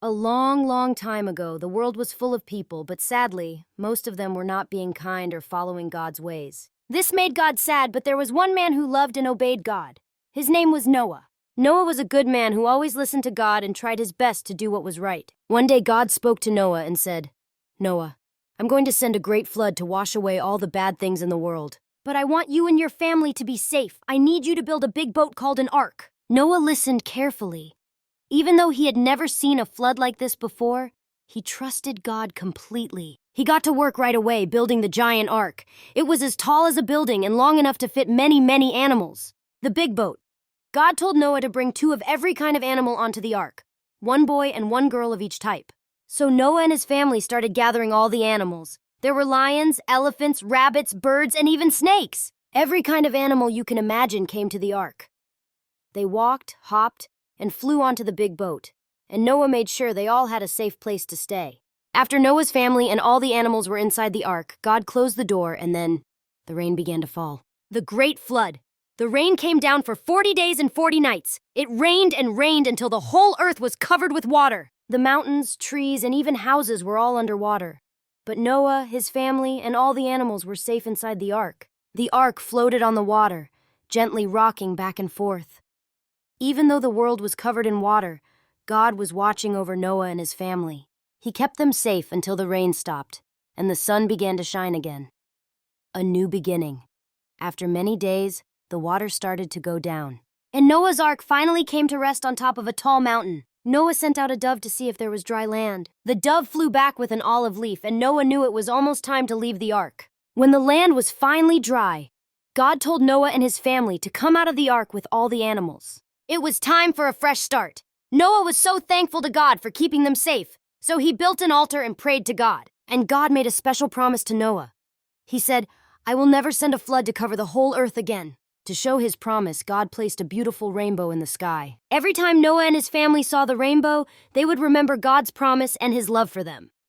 A long, long time ago, the world was full of people, but sadly, most of them were not being kind or following God's ways. This made God sad, but there was one man who loved and obeyed God. His name was Noah. Noah was a good man who always listened to God and tried his best to do what was right. One day, God spoke to Noah and said, "Noah, I'm going to send a great flood to wash away all the bad things in the world. But I want you and your family to be safe. I need you to build a big boat called an ark." Noah listened carefully. Even though he had never seen a flood like this before, he trusted God completely. He got to work right away building the giant ark. It was as tall as a building and long enough to fit many, many animals. The big boat. God told Noah to bring 2 of every kind of animal onto the ark, 1 boy and 1 girl of each type. So Noah and his family started gathering all the animals. There were lions, elephants, rabbits, birds, and even snakes. Every kind of animal you can imagine came to the ark. They walked, hopped, and flew onto the big boat, and Noah made sure they all had a safe place to stay. After Noah's family and all the animals were inside the ark, God closed the door, and then the rain began to fall. The great flood. The rain came down for 40 days and 40 nights. It rained and rained until the whole earth was covered with water. The mountains, trees, and even houses were all underwater. But Noah, his family, and all the animals were safe inside the ark. The ark floated on the water, gently rocking back and forth. Even though the world was covered in water, God was watching over Noah and his family. He kept them safe until the rain stopped, and the sun began to shine again. A new beginning. After many days, the water started to go down, and Noah's ark finally came to rest on top of a tall mountain. Noah sent out a dove to see if there was dry land. The dove flew back with an olive leaf, and Noah knew it was almost time to leave the ark. When the land was finally dry, God told Noah and his family to come out of the ark with all the animals. It was time for a fresh start. Noah was so thankful to God for keeping them safe, so he built an altar and prayed to God. And God made a special promise to Noah. He said, "I will never send a flood to cover the whole earth again." To show his promise, God placed a beautiful rainbow in the sky. Every time Noah and his family saw the rainbow, they would remember God's promise and his love for them.